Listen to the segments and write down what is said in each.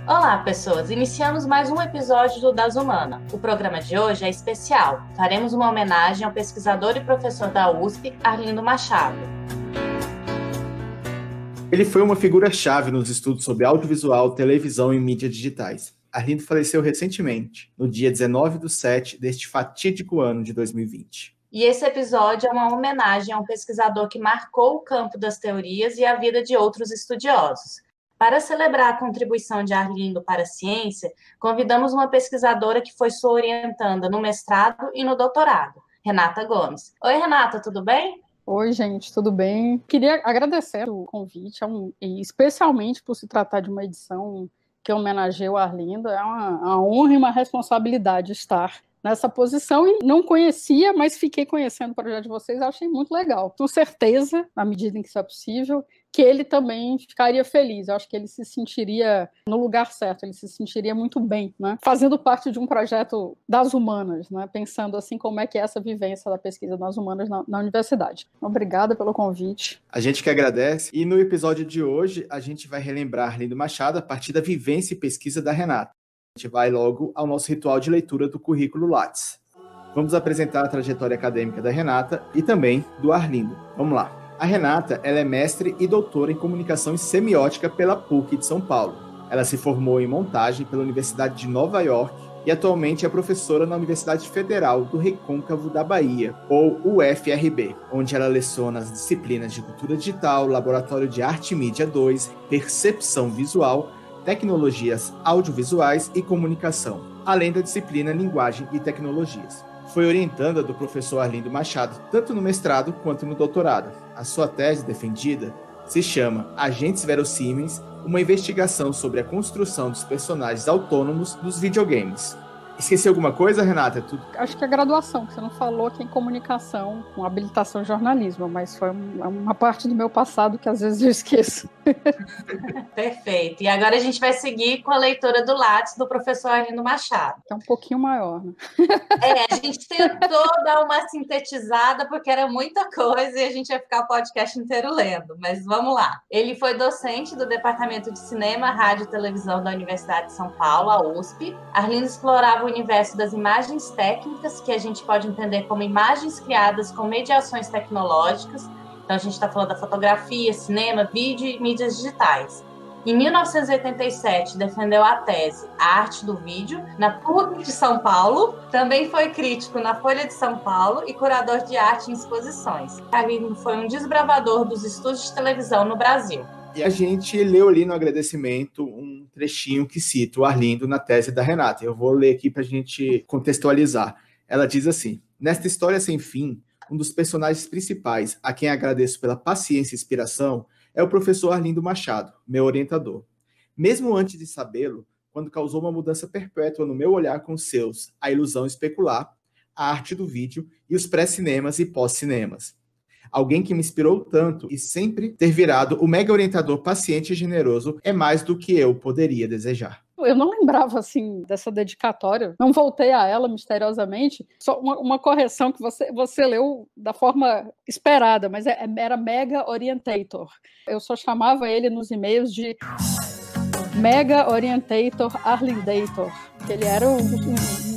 Olá, pessoas! Iniciamos mais um episódio do Das Humana. O programa de hoje é especial. Faremos uma homenagem ao pesquisador e professor da USP, Arlindo Machado. Ele foi uma figura-chave nos estudos sobre audiovisual, televisão e mídias digitais. Arlindo faleceu recentemente, no dia 19/7 deste fatídico ano de 2020. E esse episódio é uma homenagem a um pesquisador que marcou o campo das teorias e a vida de outros estudiosos. Para celebrar a contribuição de Arlindo para a ciência, convidamos uma pesquisadora que foi sua orientanda no mestrado e no doutorado, Renata Gomes. Oi, Renata, tudo bem? Oi, gente, tudo bem? Queria agradecer o convite, e especialmente por se tratar de uma edição que homenageia o Arlindo. É uma honra e uma responsabilidade estar nessa posição, e não conhecia, mas fiquei conhecendo o projeto de vocês, achei muito legal. Tenho certeza, na medida em que isso é possível, que ele também ficaria feliz. Eu acho que ele se sentiria no lugar certo, ele se sentiria muito bem, né? Fazendo parte de um projeto das humanas, né? Pensando assim como é que é essa vivência da pesquisa das humanas na universidade. Obrigada pelo convite. A gente que agradece, e no episódio de hoje a gente vai relembrar Arlindo Machado a partir da vivência e pesquisa da Renata. A gente vai logo ao nosso ritual de leitura do currículo Lattes. Vamos apresentar a trajetória acadêmica da Renata e também do Arlindo. Vamos lá. A Renata, ela é mestre e doutora em comunicação e semiótica pela PUC de São Paulo. Ela se formou em montagem pela Universidade de Nova York e atualmente é professora na Universidade Federal do Recôncavo da Bahia, ou UFRB, onde ela leciona as disciplinas de cultura digital, laboratório de arte e mídia 2, percepção visual, tecnologias audiovisuais e comunicação, além da disciplina linguagem e tecnologias. Foi orientanda do professor Arlindo Machado, tanto no mestrado quanto no doutorado. A sua tese defendida se chama Agentes Verossímeis, uma investigação sobre a construção dos personagens autônomos dos videogames. Esqueci alguma coisa, Renata? Acho que a graduação, que você não falou, que é em comunicação, com habilitação em jornalismo, mas foi uma parte do meu passado que às vezes eu esqueço. Perfeito. E agora a gente vai seguir com a leitura do Lattes do professor Arlindo Machado. Que é um pouquinho maior, né? A gente tentou dar uma sintetizada, porque era muita coisa e a gente ia ficar o podcast inteiro lendo, mas vamos lá. Ele foi docente do Departamento de Cinema, Rádio e Televisão da Universidade de São Paulo, a USP. Arlindo explorava o universo das imagens técnicas, que a gente pode entender como imagens criadas com mediações tecnológicas. Então, a gente está falando da fotografia, cinema, vídeo e mídias digitais. Em 1987, defendeu a tese A Arte do Vídeo, na PUC de São Paulo. Também foi crítico na Folha de São Paulo e curador de arte em exposições. Arlindo foi um desbravador dos estúdios de televisão no Brasil. E a gente leu ali no agradecimento um trechinho que cita o Arlindo na tese da Renata. Eu vou ler aqui para a gente contextualizar. Ela diz assim: nesta história sem fim, um dos personagens principais, a quem agradeço pela paciência e inspiração, é o professor Arlindo Machado, meu orientador. Mesmo antes de sabê-lo, quando causou uma mudança perpétua no meu olhar com os seus A Ilusão Especular, A Arte do Vídeo e os pré-cinemas e pós-cinemas. Alguém que me inspirou tanto e sempre ter virado o mega orientador paciente e generoso é mais do que eu poderia desejar. Eu não lembrava, assim, dessa dedicatória. Não voltei a ela misteriosamente. Só uma correção que você leu da forma esperada, mas era Mega Orientator. Eu só chamava ele nos e-mails de Mega Orientator Arlindator. Ele era um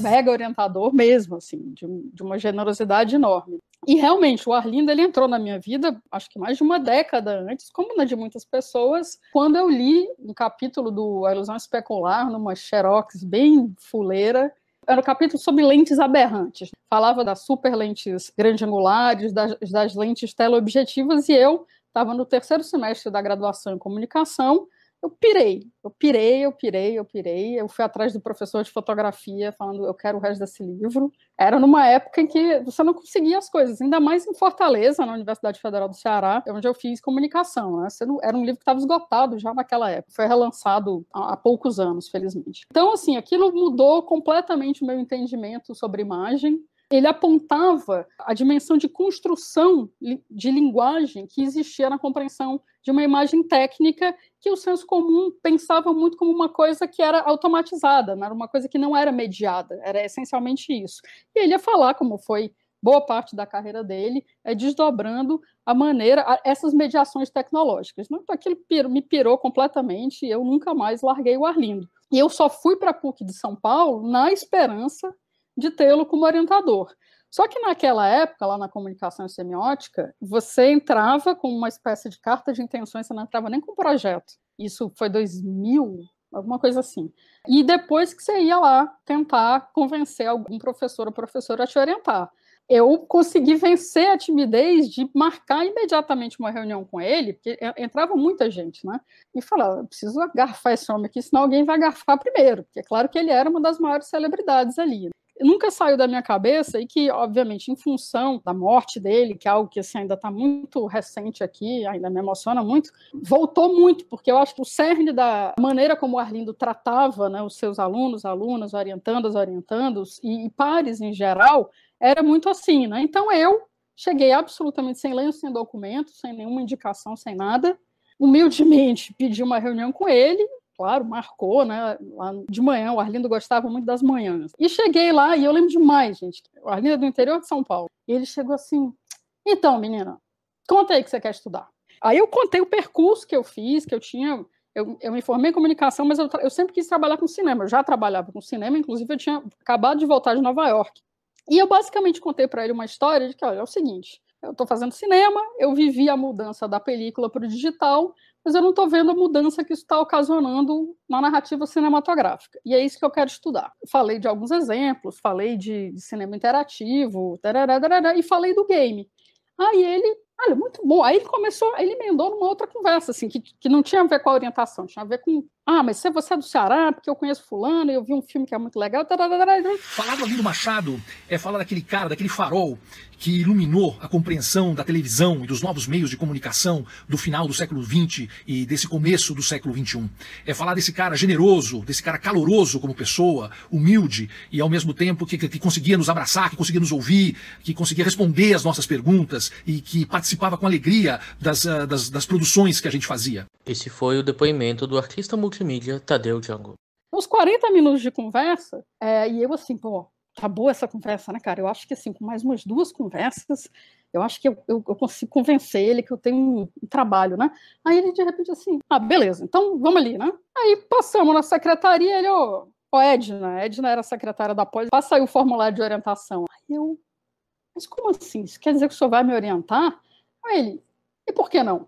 mega orientador mesmo, assim, de uma generosidade enorme. E realmente, o Arlindo, ele entrou na minha vida, acho que mais de uma década antes, como na de muitas pessoas, quando eu li um capítulo do A Ilusão Especular, numa xerox bem fuleira. Era um capítulo sobre lentes aberrantes. Falava das super lentes grande-angulares, das lentes teleobjetivas, e eu estava no terceiro semestre da graduação em comunicação. Eu pirei. Eu fui atrás do professor de fotografia, falando, eu quero o resto desse livro. Era numa época em que você não conseguia as coisas, ainda mais em Fortaleza, na Universidade Federal do Ceará, onde eu fiz comunicação, né? Era um livro que estava esgotado já naquela época. Foi relançado há poucos anos, felizmente. Então, assim, aquilo mudou completamente o meu entendimento sobre imagem. Ele apontava a dimensão de construção de linguagem que existia na compreensão de uma imagem técnica que o senso comum pensava muito como uma coisa que era automatizada, era uma coisa que não era mediada, era essencialmente isso. E ele ia falar, como foi boa parte da carreira dele, desdobrando a maneira, essas mediações tecnológicas. Então, aquilo me pirou completamente e eu nunca mais larguei o Arlindo. E eu só fui para a PUC de São Paulo na esperança de tê-lo como orientador. Só que naquela época, lá na comunicação e semiótica, você entrava com uma espécie de carta de intenções, você não entrava nem com projeto. Isso foi 2000, alguma coisa assim. E depois que você ia lá tentar convencer algum professor ou professora a te orientar. Eu consegui vencer a timidez de marcar imediatamente uma reunião com ele, porque entrava muita gente, né? E falava, eu preciso agarfar esse homem aqui, senão alguém vai agarfar primeiro, porque é claro que ele era uma das maiores celebridades ali. Nunca saiu da minha cabeça, e que, obviamente, em função da morte dele, que é algo que assim, ainda está muito recente aqui, ainda me emociona muito, voltou muito, porque eu acho que o cerne da maneira como o Arlindo tratava, né, os seus alunos, orientandos e pares em geral, era muito assim, né? Então eu cheguei absolutamente sem lenço, sem documento, sem nenhuma indicação, sem nada, humildemente pedi uma reunião com ele, claro, marcou, né? Lá de manhã, o Arlindo gostava muito das manhãs. E cheguei lá, e eu lembro demais, gente, o Arlindo é do interior de São Paulo, e ele chegou assim, então, menina, conta aí que você quer estudar. Aí eu contei o percurso que eu fiz, que eu tinha... Eu me formei em comunicação, mas eu sempre quis trabalhar com cinema. Eu já trabalhava com cinema, inclusive eu tinha acabado de voltar de Nova York. E eu basicamente contei para ele uma história de que, olha, é o seguinte, eu estou fazendo cinema, eu vivi a mudança da película para o digital, mas eu não estou vendo a mudança que isso está ocasionando na narrativa cinematográfica. E é isso que eu quero estudar. Falei de alguns exemplos, falei de cinema interativo, e falei do game. Aí ele, olha, muito bom. Aí ele emendou numa outra conversa, assim, que não tinha a ver com a orientação, tinha a ver com, mas você é do Ceará, porque eu conheço fulano, e eu vi um filme que é muito legal. Falar do Arlindo Machado é falar daquele cara, daquele farol que iluminou a compreensão da televisão e dos novos meios de comunicação do final do século XX e desse começo do século XXI. É falar desse cara generoso, desse cara caloroso como pessoa, humilde e ao mesmo tempo que conseguia nos abraçar, que conseguia nos ouvir, que conseguia responder às nossas perguntas e que participava com alegria das produções que a gente fazia. Esse foi o depoimento do artista multimídia Tadeu Django. Uns 40 minutos de conversa, e eu assim, tá boa essa conversa, né, cara? Eu acho que assim, com mais umas 2 conversas, eu acho que eu consigo convencer ele que eu tenho um trabalho, né? Aí ele de repente assim, beleza, então vamos ali, né? Aí passamos na secretaria, ele, Edna era a secretária da pós, passa aí o formulário de orientação. Aí eu, mas como assim? Isso quer dizer que o senhor vai me orientar? Aí ele, e por que não?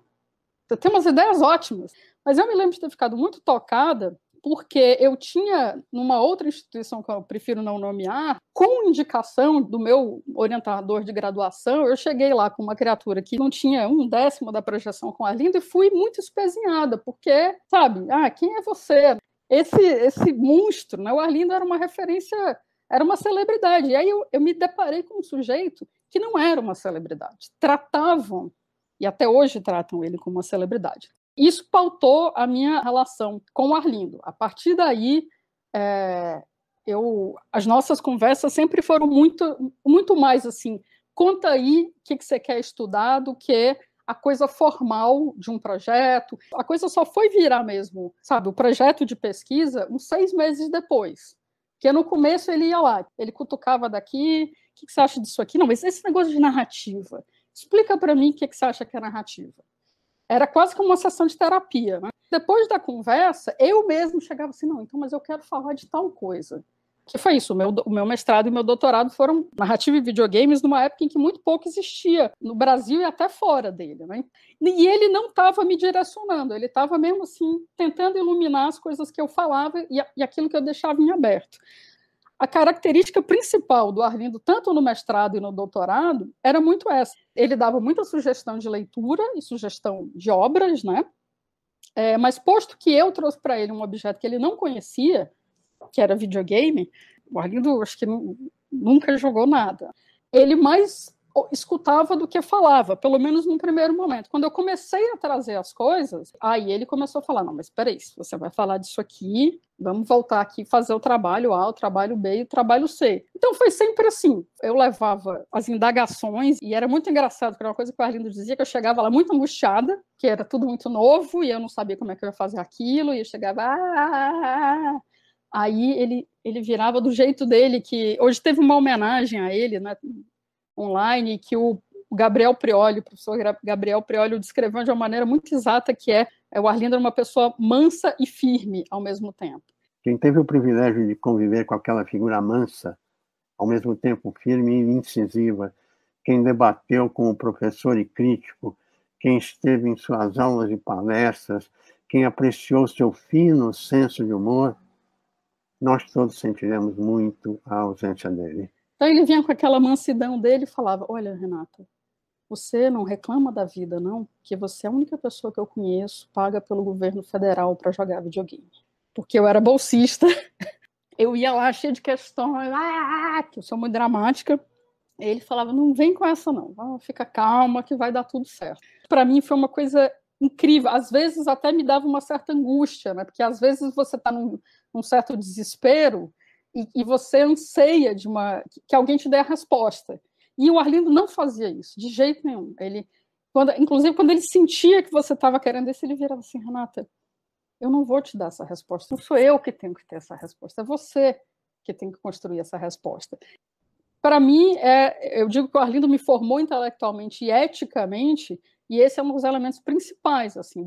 Você tem umas ideias ótimas. Mas eu me lembro de ter ficado muito tocada, porque eu tinha, numa outra instituição que eu prefiro não nomear, com indicação do meu orientador de graduação, eu cheguei lá com uma criatura que não tinha 1/10 da projeção com a Arlindo e fui muito espezinhada, porque, sabe, quem é você? Esse monstro, né? O Arlindo era uma referência, era uma celebridade. E aí eu me deparei com um sujeito que não era uma celebridade. Tratavam, e até hoje tratam ele como uma celebridade. Isso pautou a minha relação com o Arlindo. A partir daí, as nossas conversas sempre foram muito, muito mais assim, conta aí o que você quer estudar do que a coisa formal de um projeto. A coisa só foi virar mesmo, sabe, o projeto de pesquisa uns 6 meses depois. Porque no começo ele ia lá, ele cutucava daqui, o que você acha disso aqui? Não, mas esse negócio de narrativa, explica para mim o que você acha que é narrativa. Era quase como uma sessão de terapia, né? Depois da conversa, eu mesmo chegava assim, não, então, mas eu quero falar de tal coisa. Que foi isso, o meu mestrado e o meu doutorado foram narrativa e videogames numa época em que muito pouco existia no Brasil e até fora dele, né? E ele não estava me direcionando, ele estava mesmo assim, tentando iluminar as coisas que eu falava e aquilo que eu deixava em aberto. A característica principal do Arlindo, tanto no mestrado e no doutorado, era muito essa. Ele dava muita sugestão de leitura e sugestão de obras, né? Mas posto que eu trouxe para ele um objeto que ele não conhecia, que era videogame, o Arlindo acho que nunca jogou nada. Ele mais escutava do que falava, pelo menos no primeiro momento. Quando eu comecei a trazer as coisas, aí ele começou a falar, não, mas espera aí, se você vai falar disso aqui, vamos voltar aqui e fazer o trabalho A, o trabalho B e o trabalho C. Então foi sempre assim, eu levava as indagações, e era muito engraçado, porque era uma coisa que o Arlindo dizia, que eu chegava lá muito angustiada, que era tudo muito novo, e eu não sabia como é que eu ia fazer aquilo, e eu chegava, aí ele virava do jeito dele, que hoje teve uma homenagem a ele, né, online, que o Gabriel Prioli, o professor Gabriel Prioli, o descreveu de uma maneira muito exata, que o Arlindo era uma pessoa mansa e firme ao mesmo tempo. Quem teve o privilégio de conviver com aquela figura mansa, ao mesmo tempo firme e incisiva, quem debateu com o professor e crítico, quem esteve em suas aulas e palestras, quem apreciou seu fino senso de humor, nós todos sentiremos muito a ausência dele. Então ele vinha com aquela mansidão dele e falava: olha, Renata, você não reclama da vida, não? Que você é a única pessoa que eu conheço paga pelo governo federal para jogar videogame. Porque eu era bolsista, eu ia lá cheia de questões, que eu sou muito dramática. Ele falava: não vem com essa não, fica calma que vai dar tudo certo. Para mim foi uma coisa incrível, às vezes até me dava uma certa angústia, né? Porque às vezes você está num certo desespero e você anseia que alguém te dê a resposta. E o Arlindo não fazia isso, de jeito nenhum. Inclusive, quando ele sentia que você estava querendo isso, ele virava assim: Renata, eu não vou te dar essa resposta, não sou eu que tenho que ter essa resposta, é você que tem que construir essa resposta. Para mim, eu digo que o Arlindo me formou intelectualmente e eticamente, e esse é um dos elementos principais assim,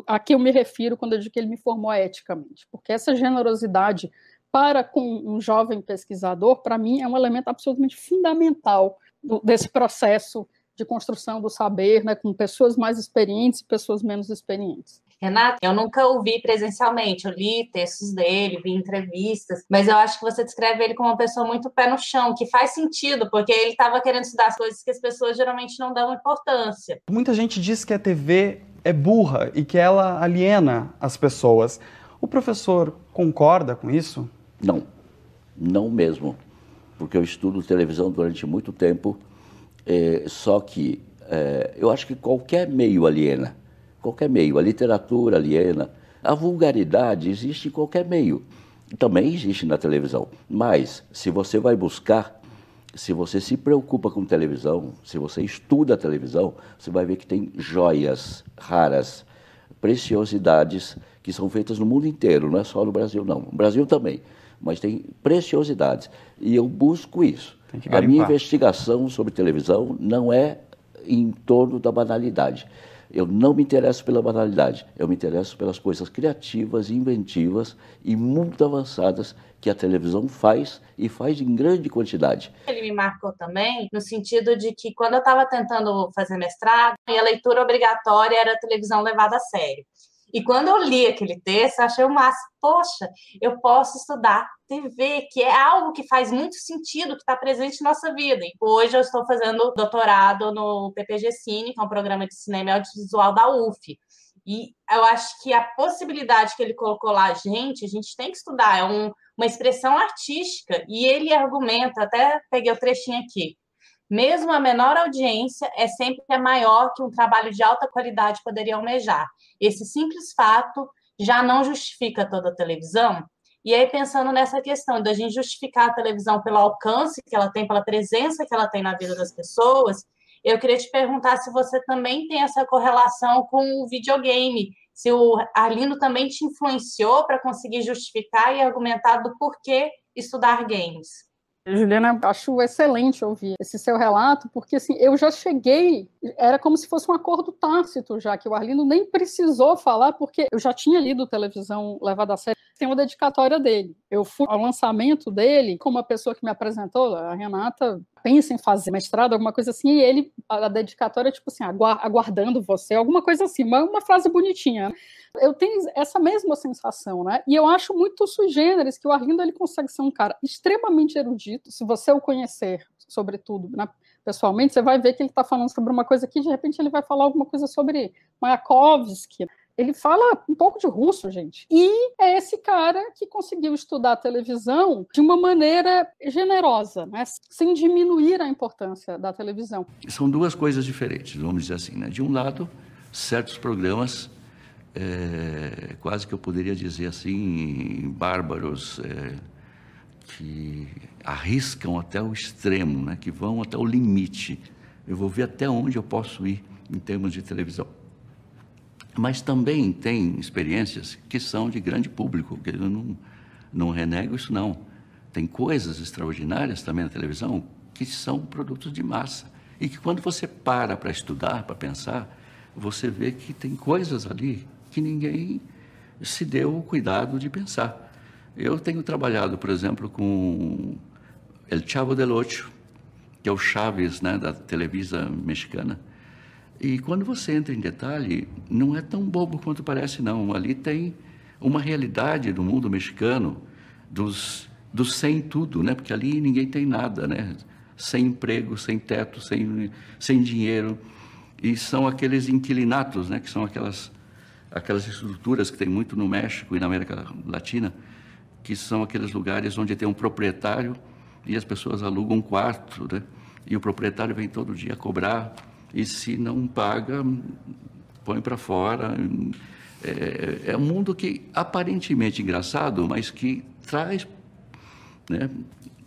a que eu me refiro quando eu digo que ele me formou eticamente, porque essa generosidade para com um jovem pesquisador, para mim, é um elemento absolutamente fundamental desse processo de construção do saber, né, com pessoas mais experientes e pessoas menos experientes. Renata, eu nunca o vi presencialmente, eu li textos dele, vi entrevistas, mas eu acho que você descreve ele como uma pessoa muito pé no chão, que faz sentido, porque ele estava querendo estudar as coisas que as pessoas geralmente não dão importância. Muita gente diz que a TV é burra e que ela aliena as pessoas. O professor concorda com isso? Não, não mesmo, porque eu estudo televisão durante muito tempo, só que eu acho que qualquer meio aliena. Qualquer meio, a literatura aliena, a vulgaridade existe em qualquer meio, também existe na televisão, mas se você vai buscar, se você se preocupa com televisão, se você estuda a televisão, você vai ver que tem joias raras, preciosidades que são feitas no mundo inteiro, não é só no Brasil não, no Brasil também, mas tem preciosidades e eu busco isso. A minha investigação sobre televisão não é em torno da banalidade. Eu não me interesso pela banalidade, eu me interesso pelas coisas criativas, inventivas e muito avançadas que a televisão faz e faz em grande quantidade. Ele me marcou também no sentido de que quando eu estava tentando fazer mestrado, a leitura obrigatória era a televisão levada a sério. E quando eu li aquele texto, eu achei o máximo. Poxa, eu posso estudar TV, que é algo que faz muito sentido, que está presente em nossa vida. E hoje eu estou fazendo doutorado no PPG Cine, que é um programa de cinema e audiovisual da UF. E eu acho que a possibilidade que ele colocou lá, a gente tem que estudar, é uma expressão artística. E ele argumenta, até peguei o trechinho aqui, mesmo a menor audiência é sempre a maior que um trabalho de alta qualidade poderia almejar. Esse simples fato já não justifica toda a televisão? E aí, pensando nessa questão da gente justificar a televisão pelo alcance que ela tem, pela presença que ela tem na vida das pessoas, eu queria te perguntar se você também tem essa correlação com o videogame, se o Arlindo também te influenciou para conseguir justificar e argumentar do porquê estudar games. Juliana, acho excelente ouvir esse seu relato, porque assim, eu já cheguei, era como se fosse um acordo tácito já, que o Arlindo nem precisou falar, porque eu já tinha lido Televisão Levada a Sério, tem uma dedicatória dele. Eu fui ao lançamento dele, como a pessoa que me apresentou, a Renata, pensa em fazer mestrado, alguma coisa assim, e ele, a dedicatória, tipo assim, aguardando você, alguma coisa assim, uma frase bonitinha, né? Eu tenho essa mesma sensação, né? E eu acho muito sui generis que o Arlindo ele consegue ser um cara extremamente erudito. Se você o conhecer, sobretudo, né, pessoalmente, você vai ver que ele está falando sobre uma coisa que, de repente, ele vai falar alguma coisa sobre Mayakovsky. Ele fala um pouco de russo, gente. E é esse cara que conseguiu estudar a televisão de uma maneira generosa, né? Sem diminuir a importância da televisão. São duas coisas diferentes, vamos dizer assim, né? De um lado, certos programas, quase que eu poderia dizer assim, bárbaros, que arriscam até o extremo, né? Que vão até o limite. Eu vou ver até onde eu posso ir em termos de televisão. Mas também tem experiências que são de grande público, que eu não renego isso não. Tem coisas extraordinárias também na televisão que são produtos de massa. E que quando você para estudar, para pensar, você vê que tem coisas ali que ninguém se deu o cuidado de pensar. Eu tenho trabalhado, por exemplo, com El Chavo del Ocho, que é o Chaves, né, da Televisa mexicana. E quando você entra em detalhe, não é tão bobo quanto parece, não. Ali tem uma realidade do mundo mexicano, dos sem tudo, né? Porque ali ninguém tem nada, né? Sem emprego, sem teto, sem dinheiro. E são aqueles inquilinatos, né? Que são aquelas estruturas que tem muito no México e na América Latina, que são aqueles lugares onde tem um proprietário e as pessoas alugam um quarto, né? E o proprietário vem todo dia cobrar, e se não paga, põe para fora. É um mundo que aparentemente engraçado, mas que traz, né,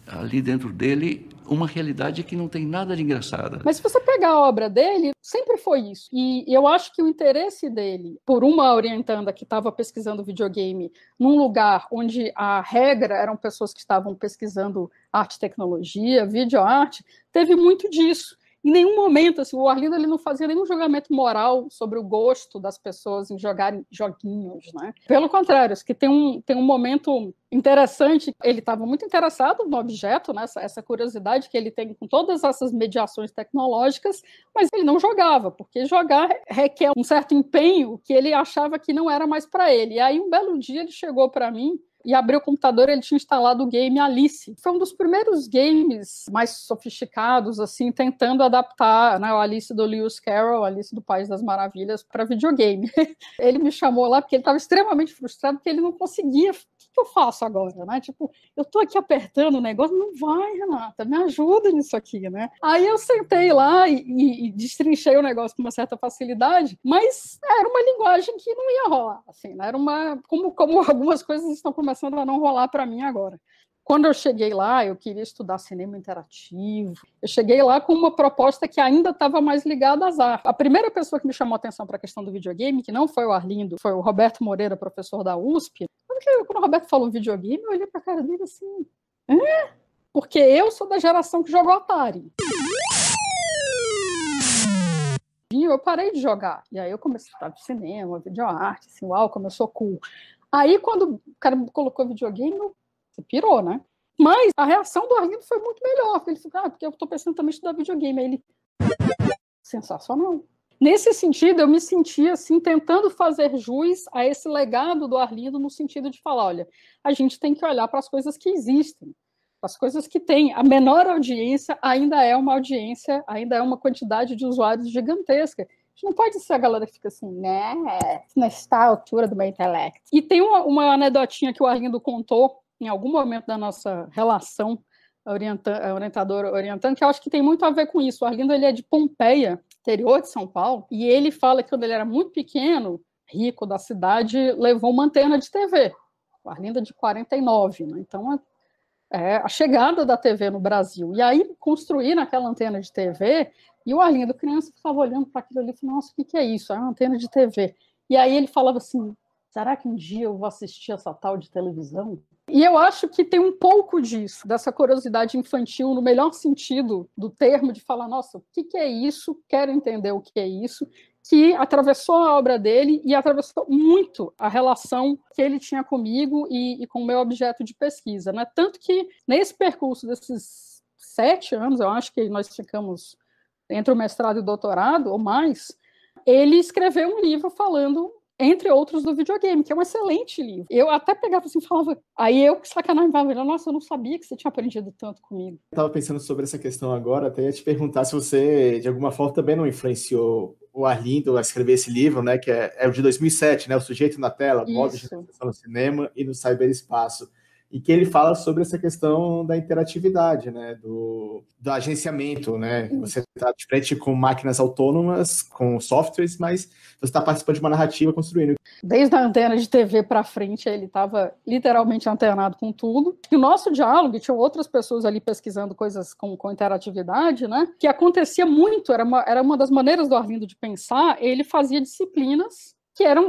ali dentro dele uma realidade que não tem nada de engraçada. Mas se você pegar a obra dele, sempre foi isso. E eu acho que o interesse dele por uma orientanda que estava pesquisando videogame num lugar onde a regra eram pessoas que estavam pesquisando arte e tecnologia, videoarte, teve muito disso. Em nenhum momento, assim, o Arlindo ele não fazia nenhum julgamento moral sobre o gosto das pessoas em jogarem joguinhos, né? Pelo contrário, acho que tem um momento interessante. Ele estava muito interessado no objeto, né? Essa curiosidade que ele tem com todas essas mediações tecnológicas, mas ele não jogava, porque jogar requer um certo empenho que ele achava que não era mais para ele. E aí, um belo dia, ele chegou para mim e abriu o computador, ele tinha instalado o game Alice. Foi um dos primeiros games mais sofisticados, assim, tentando adaptar, né, o Alice do Lewis Carroll, Alice do País das Maravilhas, para videogame. Ele me chamou lá porque ele estava extremamente frustrado, porque ele não conseguia. O que eu faço agora, né? Tipo, eu tô aqui apertando o negócio, não vai, Renata, me ajuda nisso aqui, né? Aí eu sentei lá e destrinchei o negócio com uma certa facilidade, mas era uma linguagem que não ia rolar, assim, né? Era uma, como algumas coisas estão começando a não rolar para mim agora. Quando eu cheguei lá, eu queria estudar cinema interativo. Eu cheguei lá com uma proposta que ainda estava mais ligada às artes. A primeira pessoa que me chamou a atenção para a questão do videogame, que não foi o Arlindo, foi o Roberto Moreira, professor da USP. Quando o Roberto falou videogame, eu olhei para a cara dele assim, porque eu sou da geração que jogou Atari. E eu parei de jogar. E aí eu comecei a estudar de cinema, videoarte, assim, uau, como eu sou cool. Aí quando o cara colocou videogame, você pirou, né? Mas a reação do Arlindo foi muito melhor. Ele falou, porque eu estou pensando também em estudar videogame. Aí ele, sensacional. Nesse sentido, eu me senti assim, tentando fazer jus a esse legado do Arlindo, no sentido de falar, olha, a gente tem que olhar para as coisas que existem, para as coisas que têm. A menor audiência ainda é uma audiência, ainda é uma quantidade de usuários gigantesca. A gente não pode ser a galera que fica assim, né, não está à altura do meu intelecto. E tem uma anedotinha que o Arlindo contou em algum momento da nossa relação orientando, que eu acho que tem muito a ver com isso. O Arlindo ele é de Pompeia, interior de São Paulo, e ele fala que quando ele era muito pequeno, rico da cidade, levou uma antena de TV. O Arlindo é de 49, né? Então é a chegada da TV no Brasil. E aí construíram aquela antena de TV, e o Arlindo, criança, ficava olhando para aquilo ali e falava, nossa, o que é isso? É uma antena de TV. E aí ele falava assim, será que um dia eu vou assistir essa tal de televisão? E eu acho que tem um pouco disso, dessa curiosidade infantil, no melhor sentido do termo, de falar, nossa, o que é isso? Quero entender o que é isso, que atravessou a obra dele e atravessou muito a relação que ele tinha comigo e com o meu objeto de pesquisa, né? Tanto que, nesse percurso desses 7 anos, eu acho que nós ficamos entre o mestrado e o doutorado, ou mais, ele escreveu um livro falando, entre outros, do videogame, que é um excelente livro. Eu até pegava assim e falava, aí eu que sacanagem, nossa, eu não sabia que você tinha aprendido tanto comigo. Eu estava pensando sobre essa questão agora, até ia te perguntar se você, de alguma forma, também não influenciou o Arlindo a escrever esse livro, né, que é o de 2007, né, O Sujeito na Tela, modo de representação no cinema e no cyberespaço, e que ele fala sobre essa questão da interatividade, né, do agenciamento, né, você está de frente com máquinas autônomas, com softwares, mas você está participando de uma narrativa construindo. Desde a antena de TV para frente, ele estava literalmente antenado com tudo. E o nosso diálogo, tinham outras pessoas ali pesquisando coisas com interatividade, né, que acontecia muito, era uma das maneiras do Arlindo de pensar, ele fazia disciplinas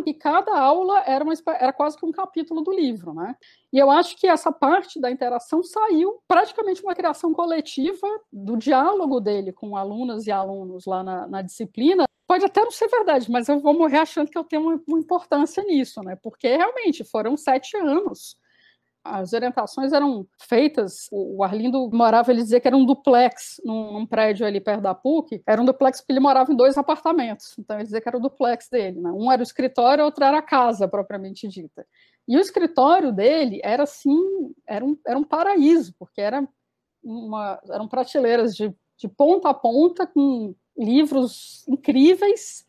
que cada aula era quase que um capítulo do livro, né? E eu acho que essa parte da interação saiu praticamente uma criação coletiva do diálogo dele com alunas e alunos lá na disciplina. Pode até não ser verdade, mas eu vou morrer achando que eu tenho uma importância nisso, né? Porque realmente foram 7 anos As orientações eram feitas, o Arlindo morava, ele dizia que era um duplex num prédio ali perto da PUC, era um duplex porque ele morava em 2 apartamentos, então ele dizia que era o duplex dele, né? Um era o escritório, outro era a casa, propriamente dita. E o escritório dele era assim, era um paraíso, porque eram prateleiras de ponta a ponta, com livros incríveis,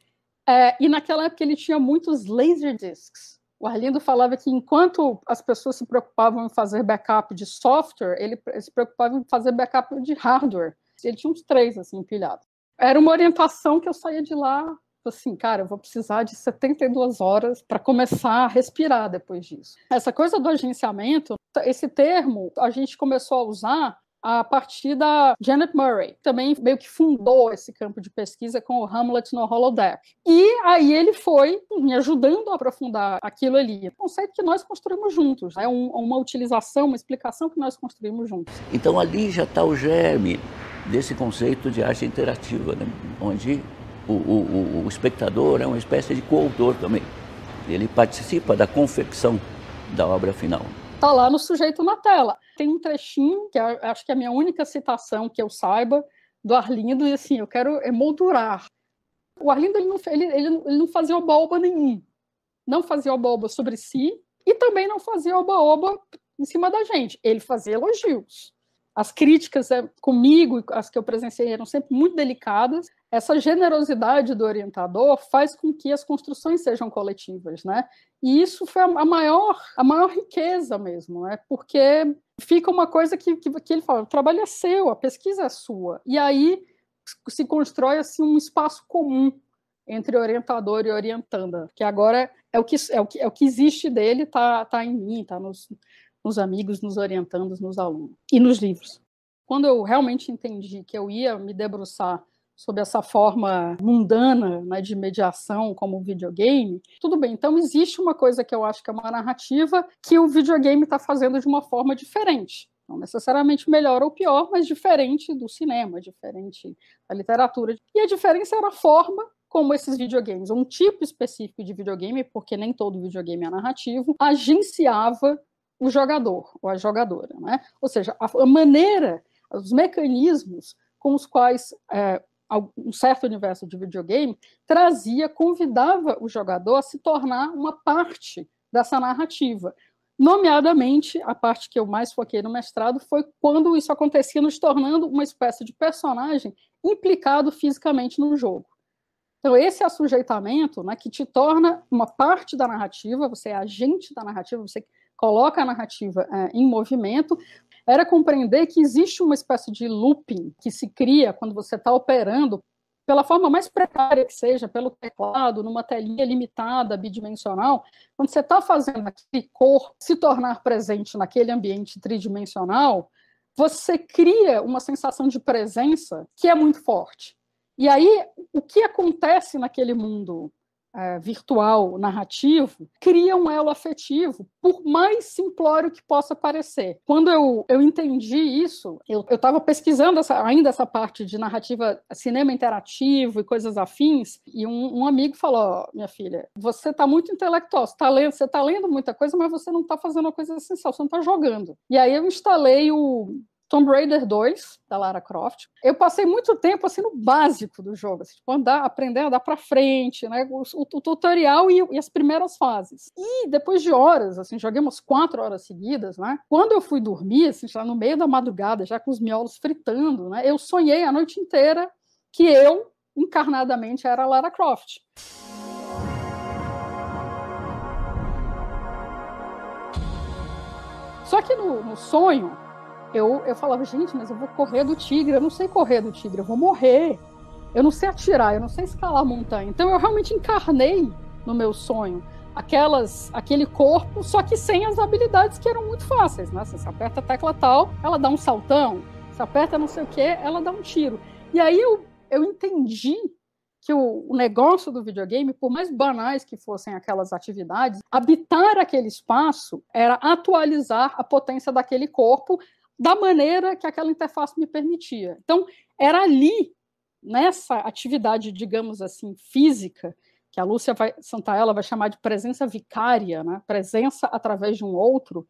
e naquela época ele tinha muitos laserdiscs. O Arlindo falava que enquanto as pessoas se preocupavam em fazer backup de software, ele se preocupava em fazer backup de hardware. Ele tinha uns 3 assim, empilhados. Era uma orientação que eu saía de lá, assim, cara, eu vou precisar de 72 horas para começar a respirar depois disso. Essa coisa do agenciamento, esse termo a gente começou a usar a partir da Janet Murray, também meio que fundou esse campo de pesquisa com o Hamlet no Holodeck. E aí ele foi me ajudando a aprofundar aquilo ali. É um conceito que nós construímos juntos, é uma utilização, uma explicação que nós construímos juntos. Então ali já está o germe desse conceito de arte interativa, né? Onde o espectador é uma espécie de coautor também. Ele participa da confecção da obra final. Está lá no Sujeito na Tela. Tem um trechinho, que acho que é a minha única citação que eu saiba, do Arlindo, e assim, eu quero emoldurar. O Arlindo ele não fazia oba-oba nenhum. Não fazia oba-oba sobre si, e também não fazia oba-oba em cima da gente. Ele fazia elogios. As críticas comigo, as que eu presenciei, eram sempre muito delicadas. Essa generosidade do orientador faz com que as construções sejam coletivas, né? E isso foi a maior riqueza mesmo, né? Porque fica uma coisa que ele fala, o trabalho é seu, a pesquisa é sua. E aí se constrói assim, um espaço comum entre orientador e orientanda, que agora é o que existe dele, tá em mim, tá nos amigos, nos orientandos, nos alunos e nos livros. Quando eu realmente entendi que eu ia me debruçar sobre essa forma mundana, né, de mediação como videogame, tudo bem, então existe uma coisa que eu acho que é uma narrativa que o videogame está fazendo de uma forma diferente. Não necessariamente melhor ou pior, mas diferente do cinema, diferente da literatura. E a diferença era a forma como esses videogames, um tipo específico de videogame, porque nem todo videogame é narrativo, agenciava o jogador ou a jogadora, né? Ou seja, a maneira, os mecanismos com os quais um certo universo de videogame convidava o jogador a se tornar uma parte dessa narrativa. Nomeadamente, a parte que eu mais foquei no mestrado foi quando isso acontecia nos tornando uma espécie de personagem implicado fisicamente no jogo. Então, esse assujeitamento, né, que te torna uma parte da narrativa, você é agente da narrativa, você coloca a narrativa em movimento, era compreender que existe uma espécie de looping que se cria quando você está operando, pela forma mais precária que seja, pelo teclado, numa telinha limitada, bidimensional, quando você está fazendo aquele corpo se tornar presente naquele ambiente tridimensional, você cria uma sensação de presença que é muito forte. E aí, o que acontece naquele mundo virtual, narrativo, cria um elo afetivo, por mais simplório que possa parecer. Quando eu entendi isso, eu estava pesquisando ainda essa parte de narrativa, cinema interativo e coisas afins, e um amigo falou, minha filha, você está muito intelectual, você está lendo muita coisa, mas você não está fazendo uma coisa essencial, você não está jogando. E aí eu instalei o Tomb Raider 2, da Lara Croft. Eu passei muito tempo assim, no básico do jogo, assim, tipo, aprender a andar para frente, né? O tutorial e as primeiras fases. E depois de horas, assim, joguei umas 4 horas seguidas, né? Quando eu fui dormir, assim, já no meio da madrugada, já com os miolos fritando, né? Eu sonhei a noite inteira que eu, encarnadamente, era a Lara Croft. Só que no sonho, eu falava, gente, mas eu vou correr do tigre, eu não sei correr do tigre, eu vou morrer, eu não sei atirar, eu não sei escalar a montanha. Então eu realmente encarnei no meu sonho aquele corpo, só que sem as habilidades que eram muito fáceis, né? Você aperta a tecla tal, ela dá um saltão, você aperta não sei o que, ela dá um tiro. E aí eu entendi que o negócio do videogame, por mais banais que fossem aquelas atividades, habitar aquele espaço era atualizar a potência daquele corpo da maneira que aquela interface me permitia. Então, era ali, nessa atividade, digamos assim, física, que a Lúcia Santaella vai chamar de presença vicária, né? Presença através de um outro,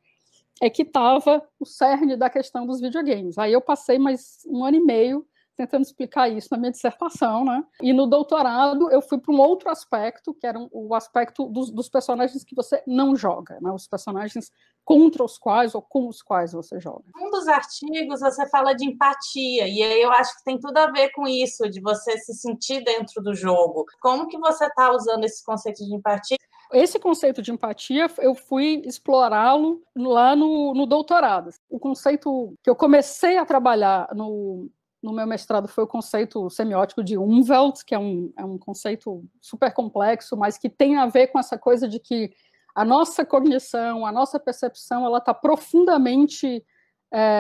é que estava o cerne da questão dos videogames. Aí eu passei mais 1 ano e meio tentando explicar isso na minha dissertação, né? E no doutorado eu fui para um outro aspecto, que era o aspecto dos personagens que você não joga, né? Os personagens contra os quais ou com os quais você joga. Um dos artigos você fala de empatia, e aí eu acho que tem tudo a ver com isso, de você se sentir dentro do jogo. Como que você está usando esse conceito de empatia? Esse conceito de empatia, eu fui explorá-lo lá no doutorado. O conceito que eu comecei a trabalhar no meu mestrado foi o conceito semiótico de Umwelt, que é um conceito super complexo, mas que tem a ver com essa coisa de que a nossa cognição, a nossa percepção, ela está profundamente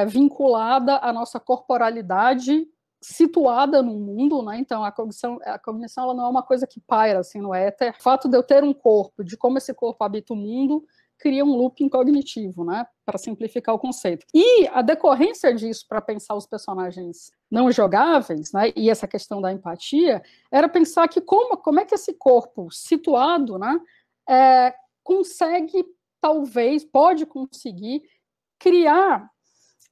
vinculada à nossa corporalidade situada no mundo, né? Então a cognição ela não é uma coisa que paira assim no éter. O fato de eu ter um corpo, de como esse corpo habita o mundo, cria um looping cognitivo, né? Para simplificar o conceito. E a decorrência disso para pensar os personagens não jogáveis, né? E essa questão da empatia, era pensar que como é que esse corpo situado, né? Consegue, talvez, pode conseguir criar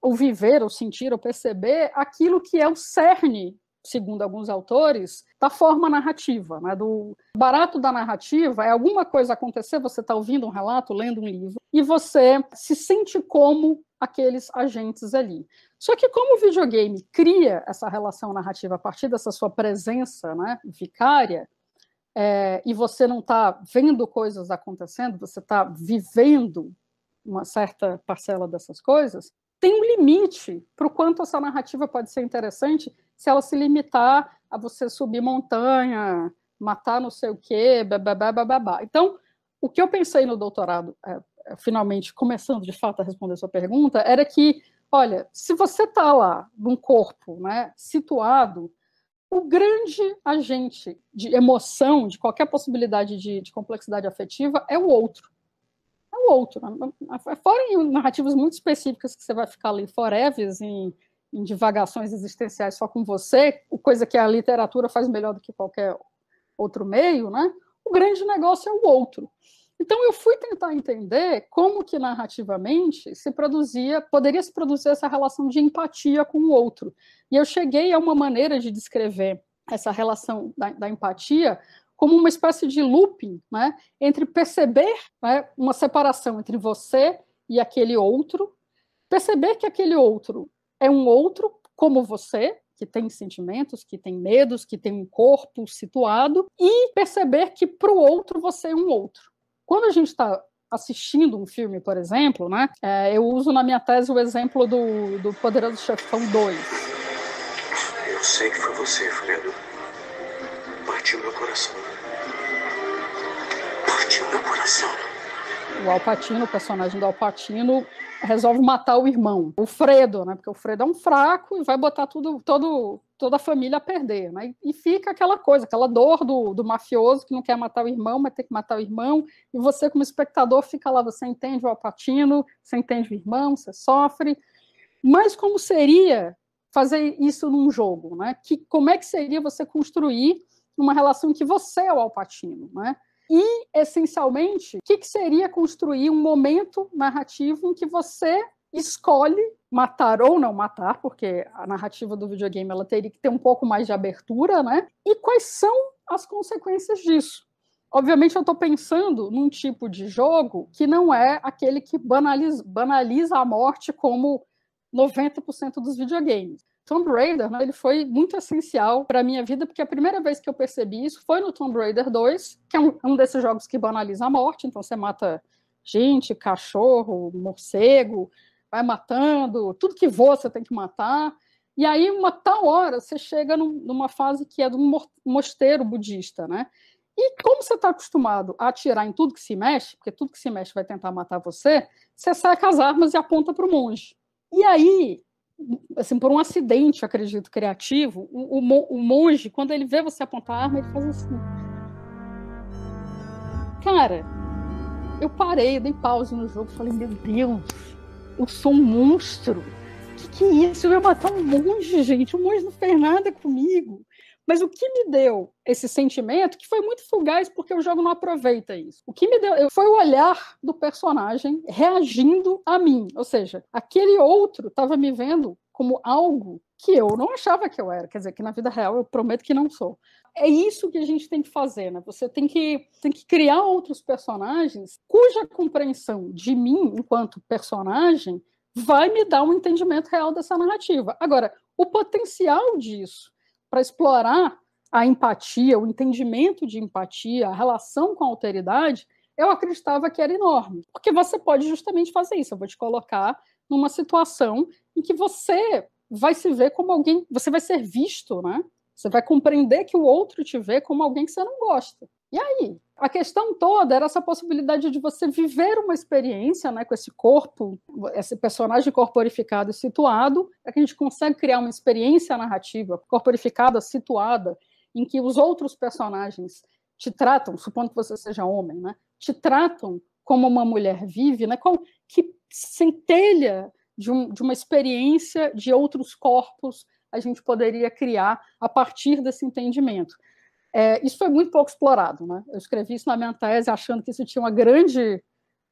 ou viver, ou sentir, ou perceber aquilo que é o cerne, segundo alguns autores, da forma narrativa. Né? Do barato da narrativa é alguma coisa acontecer, você está ouvindo um relato, lendo um livro, e você se sente como aqueles agentes ali. Só que como o videogame cria essa relação narrativa a partir dessa sua presença, né, vicária, e você não está vendo coisas acontecendo, você está vivendo uma certa parcela dessas coisas, tem um limite para o quanto essa narrativa pode ser interessante se ela se limitar a você subir montanha, matar não sei o quê, babá. Então, o que eu pensei no doutorado, finalmente, começando de fato a responder a sua pergunta, era que, olha, se você está lá num corpo, né, situado, o grande agente de emoção, de qualquer possibilidade de complexidade afetiva, é o outro. É o outro. Fora em narrativas muito específicas que você vai ficar ali forever em divagações existenciais só com você, coisa que a literatura faz melhor do que qualquer outro meio, né? O grande negócio é o outro. Então eu fui tentar entender como que narrativamente poderia se produzir essa relação de empatia com o outro. E eu cheguei a uma maneira de descrever essa relação da empatia como uma espécie de looping, né, entre perceber, né, uma separação entre você e aquele outro, perceber que aquele outro é um outro como você, que tem sentimentos, que tem medos, que tem um corpo situado, e perceber que para o outro você é um outro. Quando a gente está assistindo um filme, por exemplo, né, eu uso na minha tese o exemplo do Poderoso Chefão 2. Eu sei que foi você, Fredo. Partiu meu coração. Partiu meu coração. O Al Pacino, o personagem do Al Pacino, resolve matar o irmão, o Fredo, né? Porque o Fredo é um fraco e vai botar toda a família a perder, né? E fica aquela coisa, aquela dor do mafioso que não quer matar o irmão, mas tem que matar o irmão, e você, como espectador, fica lá, você entende o Al Pacino, você entende o irmão, você sofre. Mas como seria fazer isso num jogo, né? Como é que seria você construir uma relação em que você é o Al Pacino, né? E, essencialmente, o que seria construir um momento narrativo em que você escolhe matar ou não matar, porque a narrativa do videogame ela teria que ter um pouco mais de abertura, né? E quais são as consequências disso? Obviamente, eu estou pensando num tipo de jogo que não é aquele que banaliza a morte como 90% dos videogames. Tomb Raider, né, ele foi muito essencial para a minha vida, porque a primeira vez que eu percebi isso foi no Tomb Raider 2, que é um desses jogos que banaliza a morte, então você mata gente, cachorro, morcego, vai matando, tudo que voa você tem que matar, e aí uma tal hora você chega numa fase que é de um mosteiro budista, né? E como você está acostumado a atirar em tudo que se mexe, porque tudo que se mexe vai tentar matar você saca as armas e aponta para o monge. E aí, assim, por um acidente, acredito, criativo, o monge, quando ele vê você apontar a arma, ele faz assim. Cara, eu parei, dei pause no jogo, falei, meu Deus, eu sou um monstro. Que é isso? Eu ia matar um monge, gente. O monge não fez nada comigo. Mas o que me deu esse sentimento, que foi muito fugaz, porque o jogo não aproveita isso. O que me deu foi o olhar do personagem reagindo a mim. Ou seja, aquele outro estava me vendo como algo que eu não achava que eu era. Quer dizer, que na vida real eu prometo que não sou. É isso que a gente tem que fazer, né? Você tem que criar outros personagens cuja compreensão de mim, enquanto personagem, vai me dar um entendimento real dessa narrativa. Agora, o potencial disso para explorar a empatia, o entendimento de empatia, a relação com a alteridade, eu acreditava que era enorme. Porque você pode justamente fazer isso. Eu vou te colocar numa situação em que você vai se ver como alguém, você vai ser visto, né? Você vai compreender que o outro te vê como alguém que você não gosta. E aí? A questão toda era essa possibilidade de você viver uma experiência, né, com esse corpo, esse personagem corporificado e situado, é que a gente consegue criar uma experiência narrativa corporificada, situada, em que os outros personagens te tratam, supondo que você seja homem, né, te tratam como uma mulher vive, né, que centelha de uma experiência de outros corpos a gente poderia criar a partir desse entendimento. Isso foi muito pouco explorado, né? Eu escrevi isso na minha tese achando que isso tinha uma grande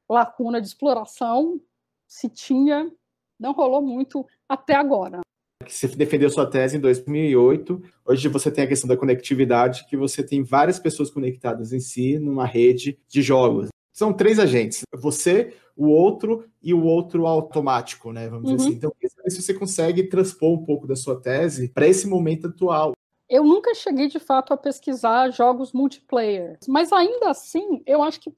lacuna de exploração. Se tinha, não rolou muito até agora. Você defendeu sua tese em 2008. Hoje você tem a questão da conectividade, que você tem várias pessoas conectadas em si numa rede de jogos. São 3 agentes. Você, o outro e o outro automático, né? Vamos dizer assim. Então, se você consegue transpor um pouco da sua tese para esse momento atual. Eu nunca cheguei, de fato, a pesquisar jogos multiplayer, mas ainda assim, eu acho que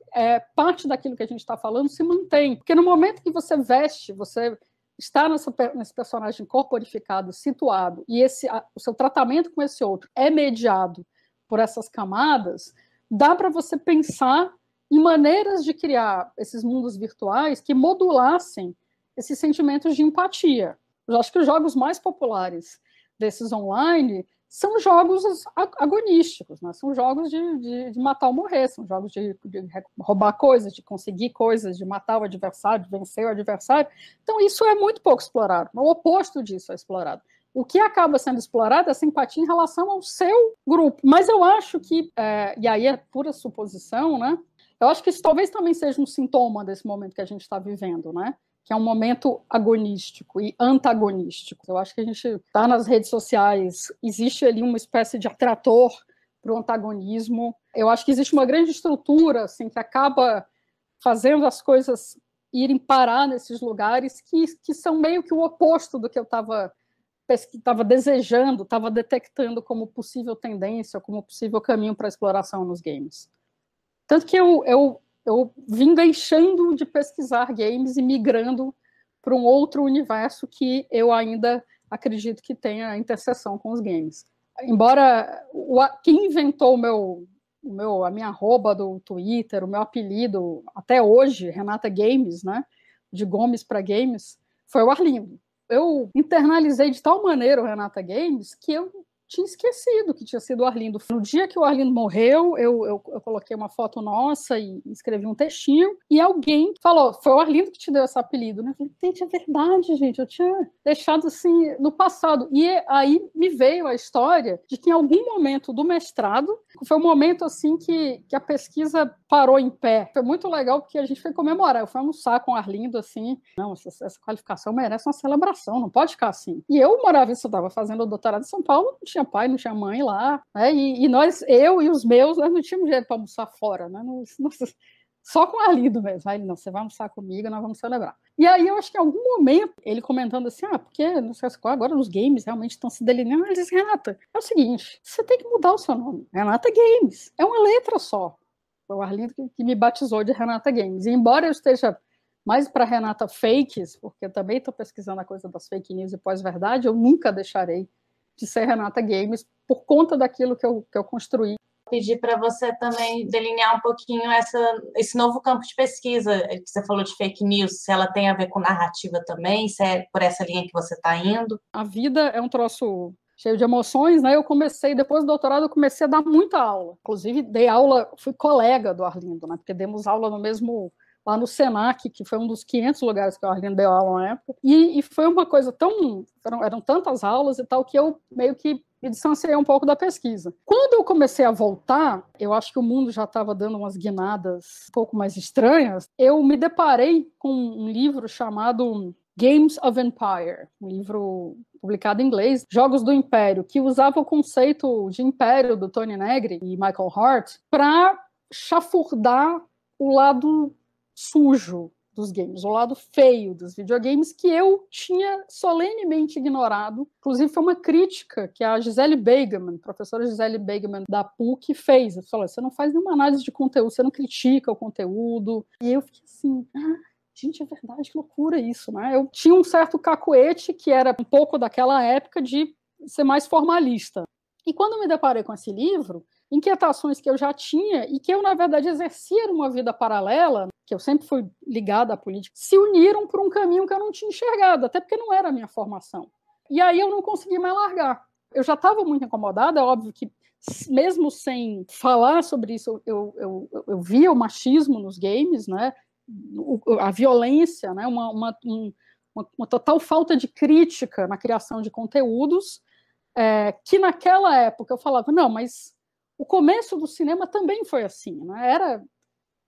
parte daquilo que a gente está falando se mantém, porque no momento que você veste, você está nesse personagem corporificado, situado, e o seu tratamento com esse outro é mediado por essas camadas, dá para você pensar em maneiras de criar esses mundos virtuais que modulassem esses sentimentos de empatia. Eu acho que os jogos mais populares desses online são jogos agonísticos, né? São jogos de matar ou morrer, são jogos de roubar coisas, de conseguir coisas, de matar o adversário, de vencer o adversário. Então isso é muito pouco explorado, o oposto disso é explorado. O que acaba sendo explorado é essa empatia em relação ao seu grupo. Mas eu acho que, e aí é pura suposição, né? Eu acho que isso talvez também seja um sintoma desse momento que a gente está vivendo, né? Que é um momento agonístico e antagonístico. Eu acho que a gente está nas redes sociais, existe ali uma espécie de atrator para o antagonismo. Eu acho que existe uma grande estrutura assim, que acaba fazendo as coisas irem parar nesses lugares que são meio que o oposto do que eu estava desejando, estava detectando como possível tendência, como possível caminho para a exploração nos games. Tanto que eu vim deixando de pesquisar games e migrando para um outro universo que eu ainda acredito que tenha interseção com os games. Embora quem inventou a minha arroba do Twitter, o meu apelido, até hoje, Renata Games, né, de Gomes para Games, foi o Arlindo. Eu internalizei de tal maneira o Renata Games que eu tinha esquecido que tinha sido o Arlindo. No dia que o Arlindo morreu, eu coloquei uma foto nossa e escrevi um textinho, e alguém falou, foi o Arlindo que te deu esse apelido, né? Eu falei, gente, é verdade, gente, eu tinha deixado assim no passado. E aí me veio a história de que em algum momento do mestrado, foi um momento assim que a pesquisa parou em pé. Foi muito legal porque a gente foi comemorar, eu fui almoçar com o Arlindo, assim, não, essa qualificação merece uma celebração, não pode ficar assim. E eu morava, eu estava fazendo o doutorado em São Paulo, não tinha pai, não tinha mãe lá, né? E eu e os meus, nós não tínhamos dinheiro para almoçar fora, né? Só com o Arlindo mesmo. Aí ele, não, você vai almoçar comigo, nós vamos celebrar. E aí eu acho que em algum momento, ele comentando assim, porque não sei qual, agora os games realmente estão se delineando, ele disse, Renata, é o seguinte, você tem que mudar o seu nome, Renata Games, é uma letra só. Foi o Arlindo que me batizou de Renata Games. E embora eu esteja mais para Renata Fakes, porque eu também estou pesquisando a coisa das fake news e pós-verdade, eu nunca deixarei de ser Renata Games por conta daquilo que eu construí. Pedir para você também delinear um pouquinho esse novo campo de pesquisa que você falou de fake news, se ela tem a ver com narrativa também, se é por essa linha que você está indo. A vida é um troço cheio de emoções, né? Eu comecei, depois do doutorado, eu comecei a dar muita aula. Inclusive, dei aula, fui colega do Arlindo, né? Porque demos aula no mesmo... lá no Senac, que foi um dos 500 lugares que o Arlindo deu aula na época, e foi uma coisa eram tantas aulas e tal, que eu meio que me distanciei um pouco da pesquisa. Quando eu comecei a voltar, eu acho que o mundo já estava dando umas guinadas um pouco mais estranhas, eu me deparei com um livro chamado Games of Empire, um livro publicado em inglês, Jogos do Império, que usava o conceito de império do Tony Negri e Michael Hart para chafurdar o lado sujo dos games, o lado feio dos videogames, que eu tinha solenemente ignorado. Inclusive, foi uma crítica que a Gisele Beigeman, professora Gisele Beigeman da PUC, fez. Ela falou, você não faz nenhuma análise de conteúdo, você não critica o conteúdo. E eu fiquei assim, gente, é verdade, que loucura isso, né? Eu tinha um certo cacuete, que era um pouco daquela época de ser mais formalista. E quando eu me deparei com esse livro, inquietações que eu já tinha e que eu, na verdade, exercia numa vida paralela, que eu sempre fui ligada à política, se uniram por um caminho que eu não tinha enxergado, até porque não era a minha formação. E aí eu não consegui mais largar. Eu já estava muito incomodada, é óbvio que, mesmo sem falar sobre isso, eu via o machismo nos games, né? A violência, né? Uma total falta de crítica na criação de conteúdos, que naquela época eu falava, não, mas o começo do cinema também foi assim, né?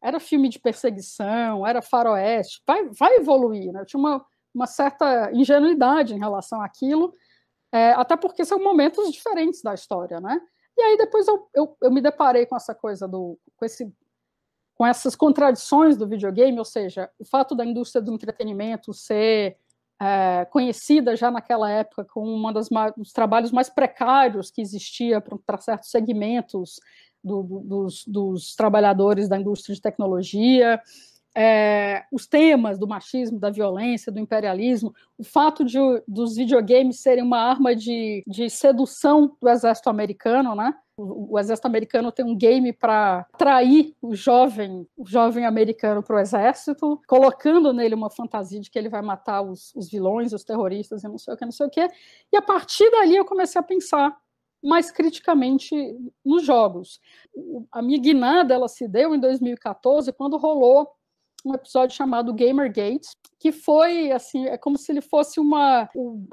Era filme de perseguição, era faroeste, vai evoluir, né? Eu tinha uma certa ingenuidade em relação àquilo, até porque são momentos diferentes da história, né? E aí depois eu me deparei com essa coisa com essas contradições do videogame, ou seja, o fato da indústria do entretenimento ser conhecida já naquela época como dos trabalhos mais precários que existia para certos segmentos dos trabalhadores da indústria de tecnologia, os temas do machismo, da violência, do imperialismo, o fato dos videogames serem uma arma de sedução do exército americano, né? O exército americano tem um game para atrair o jovem americano para o exército, colocando nele uma fantasia de que ele vai matar os vilões, os terroristas, e não sei o que. E a partir dali eu comecei a pensar mais criticamente nos jogos. A minha guinada ela se deu em 2014, quando rolou um episódio chamado Gamergate, que foi assim, é como se ele fosse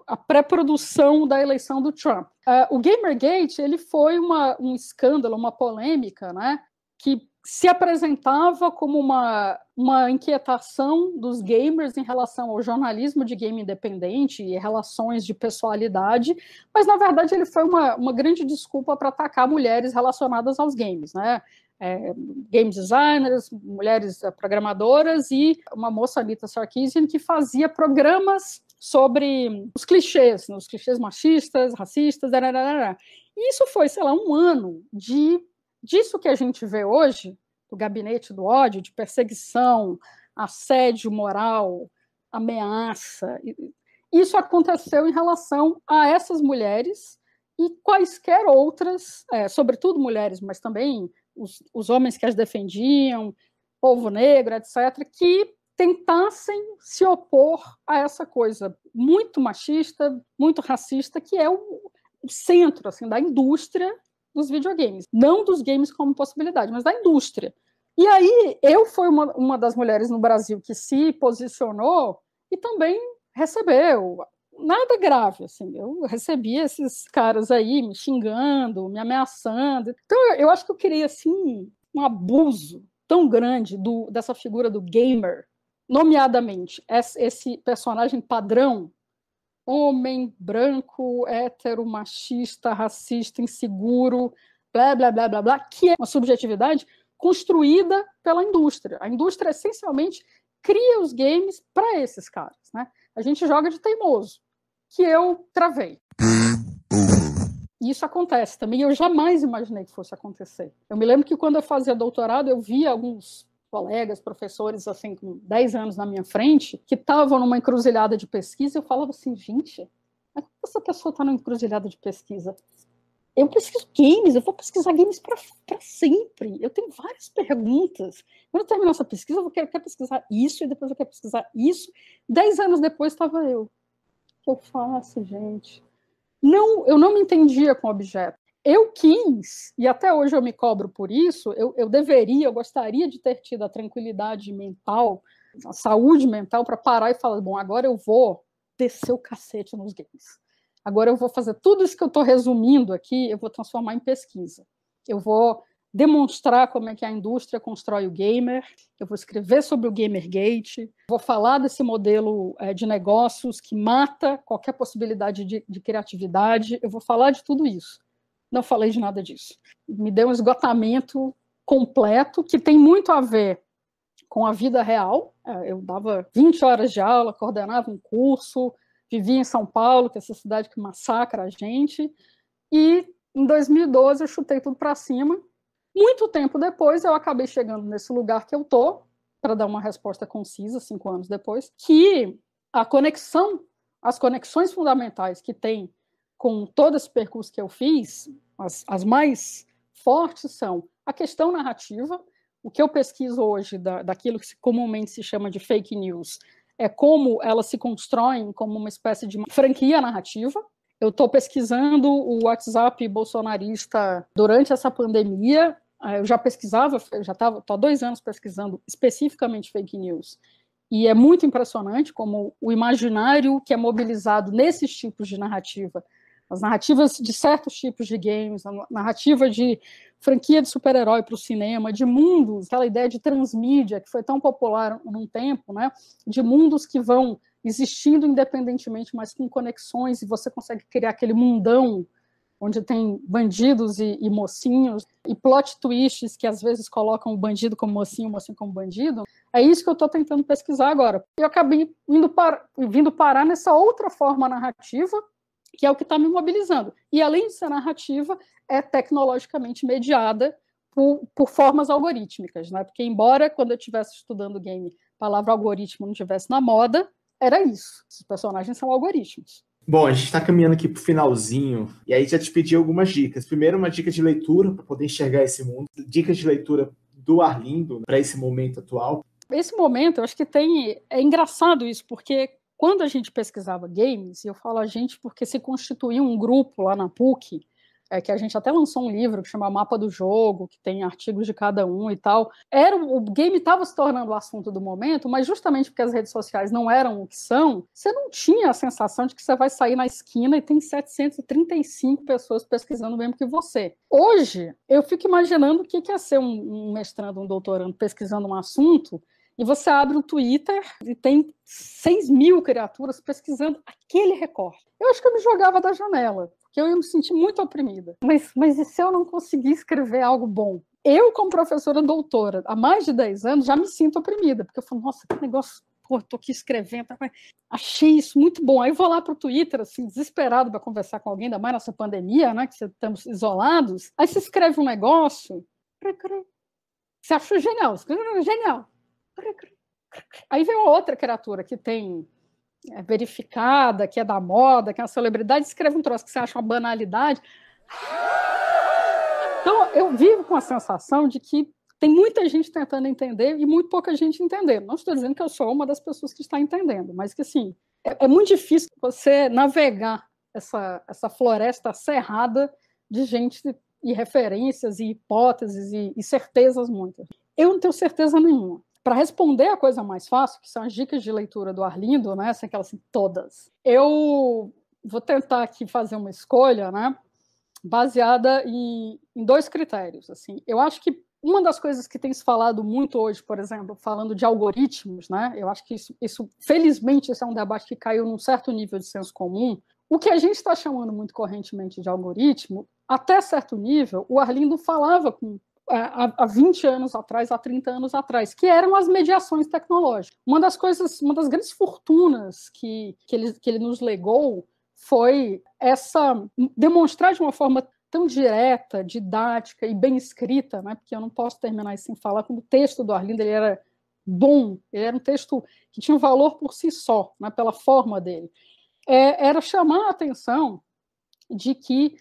a pré-produção da eleição do Trump. O Gamergate ele foi um escândalo, uma polêmica, né, que se apresentava como uma inquietação dos gamers em relação ao jornalismo de game independente e relações de pessoalidade, mas na verdade ele foi uma grande desculpa para atacar mulheres relacionadas aos games, né? Game designers, mulheres programadoras e uma moça, Anita Sarkeesian, que fazia programas sobre os clichês, né, os clichês machistas, racistas, e isso foi, sei lá, um ano disso que a gente vê hoje, do gabinete do ódio, de perseguição, assédio moral, ameaça. Isso aconteceu em relação a essas mulheres e quaisquer outras, sobretudo mulheres, mas também os homens que as defendiam, povo negro, etc., que tentassem se opor a essa coisa muito machista, muito racista, que é o centro assim, da indústria dos videogames. Não dos games como possibilidade, mas da indústria. E aí, eu fui uma das mulheres no Brasil que se posicionou e também recebeu. Nada grave, assim, eu recebi esses caras aí me xingando, me ameaçando. Então, eu acho que eu queria, assim, um abuso tão grande dessa figura do gamer, nomeadamente esse personagem padrão, homem, branco, hétero, machista, racista, inseguro, blá, blá, blá, blá, blá, que é uma subjetividade construída pela indústria. A indústria, essencialmente, cria os games para esses caras, né? A gente joga de teimoso, que eu travei. E isso acontece também, eu jamais imaginei que fosse acontecer. Eu me lembro que quando eu fazia doutorado, eu via alguns colegas, professores, assim, com 10 anos na minha frente, que estavam numa encruzilhada de pesquisa, e eu falava assim, gente, como essa pessoa está numa encruzilhada de pesquisa? Eu pesquiso games, eu vou pesquisar games para sempre. Eu tenho várias perguntas. Quando eu terminar essa pesquisa, eu quero pesquisar isso, e depois eu quero pesquisar isso. 10 anos depois estava eu. O que eu faço, gente? Não, eu não me entendia com o objeto. Eu quis, e até hoje eu me cobro por isso, eu gostaria de ter tido a tranquilidade mental, a saúde mental para parar e falar, bom, agora eu vou descer o cacete nos games. Agora eu vou fazer tudo isso que eu estou resumindo aqui, eu vou transformar em pesquisa. Eu vou demonstrar como é que a indústria constrói o gamer, eu vou escrever sobre o Gamergate, vou falar desse modelo de negócios que mata qualquer possibilidade de criatividade, eu vou falar de tudo isso. Não falei de nada disso. Me deu um esgotamento completo, que tem muito a ver com a vida real. Eu dava 20 horas de aula, coordenava um curso, vivia em São Paulo, que é essa cidade que massacra a gente, e em 2012 eu chutei tudo para cima. Muito tempo depois, eu acabei chegando nesse lugar que eu tô, para dar uma resposta concisa, 5 anos depois, que as conexões fundamentais que tem com todo esse percurso que eu fiz, as mais fortes são a questão narrativa. O que eu pesquiso hoje daquilo que comumente se chama de fake news é como elas se constroem como uma espécie de franquia narrativa. Eu estou pesquisando o WhatsApp bolsonarista durante essa pandemia. Eu já pesquisava, estou há 2 anos pesquisando especificamente fake news. E é muito impressionante como o imaginário que é mobilizado nesses tipos de narrativa, as narrativas de certos tipos de games, a narrativa de franquia de super-herói para o cinema, de mundos, aquela ideia de transmídia que foi tão popular num tempo, né, de mundos que vão existindo independentemente, mas com conexões, e você consegue criar aquele mundão onde tem bandidos e mocinhos, e plot twists que às vezes colocam o bandido como mocinho, o mocinho como bandido. É isso que eu estou tentando pesquisar agora. Eu acabei vindo parar nessa outra forma narrativa, que é o que está me mobilizando. E, além de ser narrativa, é tecnologicamente mediada por formas algorítmicas, né? Porque, embora, quando eu estivesse estudando game, a palavra algoritmo não estivesse na moda, era isso. Os personagens são algoritmos. Bom, a gente está caminhando aqui para o finalzinho, e aí já te pedi algumas dicas. Primeiro, uma dica de leitura, para poder enxergar esse mundo. Dicas de leitura do Arlindo para esse momento atual. Esse momento, eu acho que é engraçado isso, porque quando a gente pesquisava games, e eu falo a gente porque se constituiu um grupo lá na PUC, que a gente até lançou um livro que chama Mapa do Jogo, que tem artigos de cada um e tal. O game estava se tornando o assunto do momento, mas justamente porque as redes sociais não eram o que são, você não tinha a sensação de que você vai sair na esquina e tem 735 pessoas pesquisando o mesmo que você. Hoje, eu fico imaginando o que é ser um mestrando, um doutorando pesquisando um assunto, e você abre o Twitter e tem 6.000 criaturas pesquisando aquele recorte. Eu acho que eu me jogava da janela, porque eu ia me sentir muito oprimida. Mas e se eu não conseguir escrever algo bom? Eu, como professora doutora, há mais de 10 anos, já me sinto oprimida, porque eu falo, nossa, que negócio, pô, tô aqui escrevendo, achei isso muito bom. Aí eu vou lá pro Twitter, assim, desesperado para conversar com alguém, ainda mais nessa pandemia, né, que estamos isolados. Aí você escreve um negócio, você acha genial, escreve genial. Aí vem uma outra criatura que tem verificada, que é da moda, que é uma celebridade, escreve um troço que você acha uma banalidade. Então, eu vivo com a sensação de que tem muita gente tentando entender e muito pouca gente entendendo. Não estou dizendo que eu sou uma das pessoas que está entendendo, mas que, assim, é muito difícil você navegar essa floresta cerrada de gente e referências e hipóteses e certezas muitas. Eu não tenho certeza nenhuma. Para responder a coisa mais fácil, que são as dicas de leitura do Arlindo, né, aquelas assim, todas, eu vou tentar aqui fazer uma escolha, né, baseada em 2 critérios. Assim. Eu acho que uma das coisas que tem se falado muito hoje, por exemplo, falando de algoritmos, né, eu acho que isso, felizmente, esse é um debate que caiu num certo nível de senso comum. O que a gente está chamando muito correntemente de algoritmo, até certo nível, o Arlindo falava há 20 anos atrás, há 30 anos atrás, que eram as mediações tecnológicas. Uma das grandes fortunas que ele nos legou foi demonstrar de uma forma tão direta, didática e bem escrita, né, porque eu não posso terminar isso sem falar, como o texto do Arlindo ele era bom, ele era um texto que tinha um valor por si só, né, pela forma dele. Era chamar a atenção de que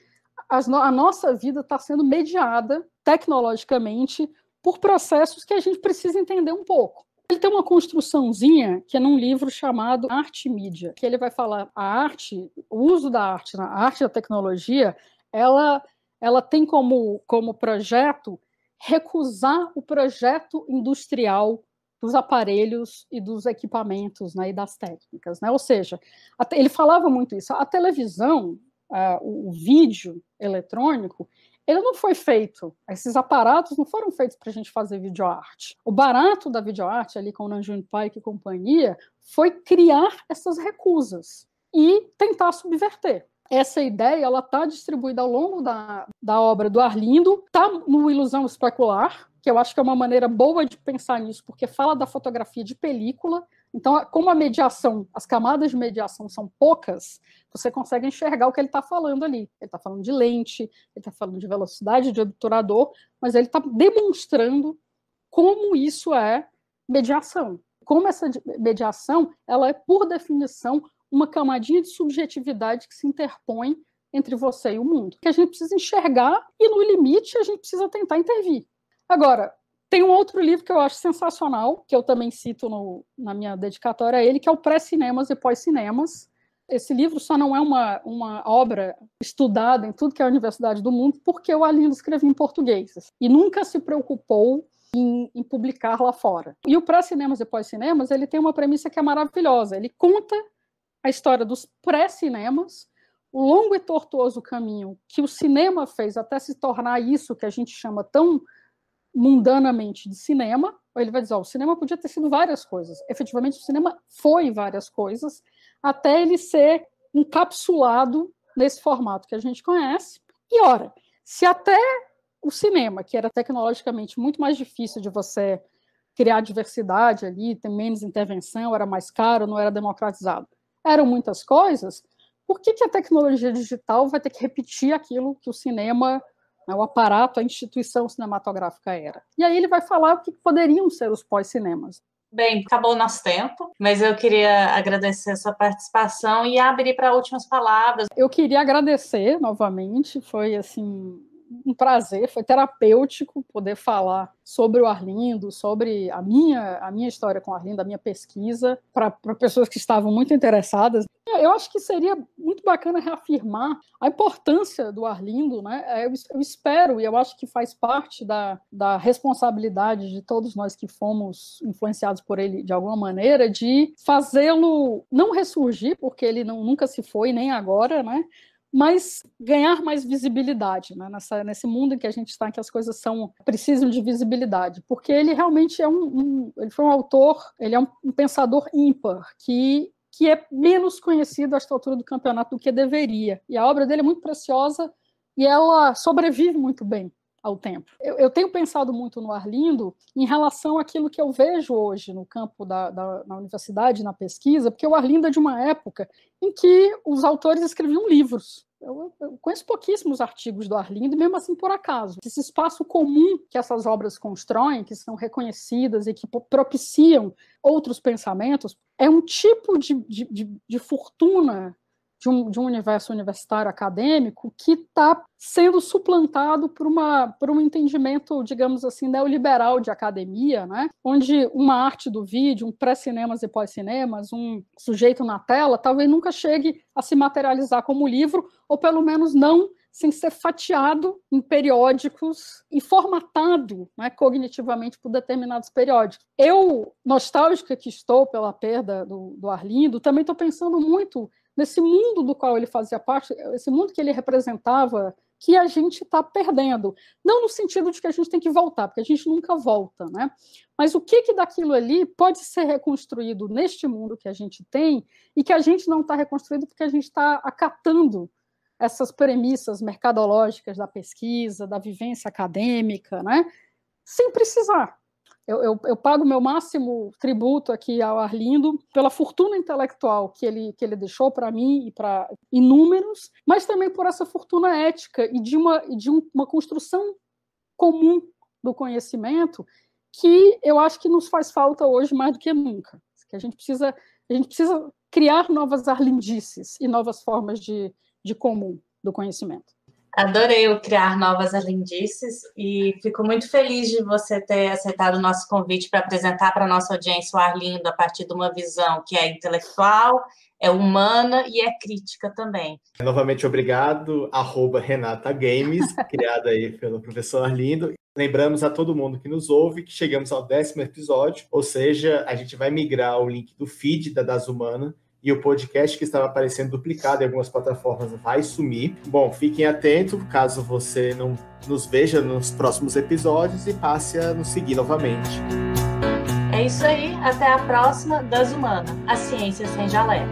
a nossa vida está sendo mediada tecnologicamente por processos que a gente precisa entender um pouco. Ele tem uma construçãozinha que é num livro chamado Arte e Mídia, que ele vai falar a arte, o uso da arte, a arte da tecnologia, ela tem como projeto recusar o projeto industrial dos aparelhos e dos equipamentos, né, e das técnicas, né? Ou seja, ele falava muito isso. A televisão, o vídeo eletrônico, ele não foi feito, esses aparatos não foram feitos para a gente fazer videoarte. O barato da videoarte, ali com o Nanjun Paik e companhia, foi criar essas recusas e tentar subverter. Essa ideia está distribuída ao longo da obra do Arlindo, está no Ilusão Especular, que eu acho que é uma maneira boa de pensar nisso, porque fala da fotografia de película. Então, como a mediação, as camadas de mediação são poucas, você consegue enxergar o que ele está falando ali. Ele está falando de lente, ele está falando de velocidade de obturador, mas ele está demonstrando como isso é mediação. Como essa mediação, ela é, por definição, uma camadinha de subjetividade que se interpõe entre você e o mundo, que a gente precisa enxergar e, no limite, a gente precisa tentar intervir. Agora, tem um outro livro que eu acho sensacional, que eu também cito na minha dedicatória a ele, que é o Pré-Cinemas e Pós-Cinemas. Esse livro só não é uma obra estudada em tudo que é a universidade do mundo, porque o Arlindo escrevia em português e nunca se preocupou em publicar lá fora. E o Pré-Cinemas e Pós-Cinemas, ele tem uma premissa que é maravilhosa. Ele conta a história dos pré-cinemas, o longo e tortuoso caminho que o cinema fez até se tornar isso que a gente chama tão mundanamente de cinema. Ele vai dizer, o cinema podia ter sido várias coisas. Efetivamente, o cinema foi várias coisas, até ele ser encapsulado nesse formato que a gente conhece. E, ora, se até o cinema, que era tecnologicamente muito mais difícil de você criar diversidade ali, ter menos intervenção, era mais caro, não era democratizado, eram muitas coisas, por que a tecnologia digital vai ter que repetir aquilo que o cinema, o aparato, a instituição cinematográfica era? E aí ele vai falar o que poderiam ser os pós-cinemas. Bem, acabou o nosso tempo, mas eu queria agradecer a sua participação e abrir para últimas palavras. Eu queria agradecer novamente, foi assim um prazer, foi terapêutico poder falar sobre o Arlindo, sobre a minha história com o Arlindo, a minha pesquisa, para pessoas que estavam muito interessadas. Eu acho que seria muito bacana reafirmar a importância do Arlindo, né? Eu espero, e eu acho que faz parte da responsabilidade de todos nós que fomos influenciados por ele de alguma maneira, de fazê-lo não ressurgir, porque ele nunca se foi, nem agora, né? Mas ganhar mais visibilidade, né? Nesse mundo em que a gente está, em que as coisas precisam de visibilidade, porque ele realmente ele foi um autor, ele é um pensador ímpar, que é menos conhecido a esta altura do campeonato do que deveria, e a obra dele é muito preciosa e ela sobrevive muito bem ao tempo. Eu tenho pensado muito no Arlindo em relação àquilo que eu vejo hoje no campo na universidade, na pesquisa, porque o Arlindo é de uma época em que os autores escreviam livros. Eu conheço pouquíssimos artigos do Arlindo, mesmo assim por acaso. Esse espaço comum que essas obras constroem, que são reconhecidas e que propiciam outros pensamentos, é um tipo de fortuna de um universo universitário acadêmico que está sendo suplantado por um entendimento, digamos assim, neoliberal de academia, né? Onde uma arte do vídeo, um pré-cinemas e pós-cinemas, um sujeito na tela, talvez nunca chegue a se materializar como livro, ou pelo menos não sem ser fatiado em periódicos e formatado, né, cognitivamente por determinados periódicos. Eu, nostálgica que estou pela perda do Arlindo, também estou pensando muito nesse mundo do qual ele fazia parte, esse mundo que ele representava, que a gente está perdendo. Não no sentido de que a gente tem que voltar, porque a gente nunca volta, né? Mas o que daquilo ali pode ser reconstruído neste mundo que a gente tem e que a gente não está reconstruindo porque a gente está acatando essas premissas mercadológicas da pesquisa, da vivência acadêmica, né? Sem precisar. Eu pago meu máximo tributo aqui ao Arlindo pela fortuna intelectual que ele deixou para mim e para inúmeros, mas também por essa fortuna ética e de uma construção comum do conhecimento que eu acho que nos faz falta hoje mais do que nunca. Que a gente precisa criar novas arlindices e novas formas de comum do conhecimento. Adorei o Criar Novas Alindices e fico muito feliz de você ter aceitado o nosso convite para apresentar para a nossa audiência o Arlindo a partir de uma visão que é intelectual, é humana e é crítica também. Novamente, obrigado, @RenataGames, criada aí pelo professor Arlindo. Lembramos a todo mundo que nos ouve que chegamos ao 10º episódio, ou seja, a gente vai migrar o link do feed da Das Humana e o podcast que estava aparecendo duplicado em algumas plataformas vai sumir. Bom, fiquem atentos, caso você não nos veja nos próximos episódios, e passe a nos seguir novamente. É isso aí, até a próxima Das Humana, a ciência sem jaleco.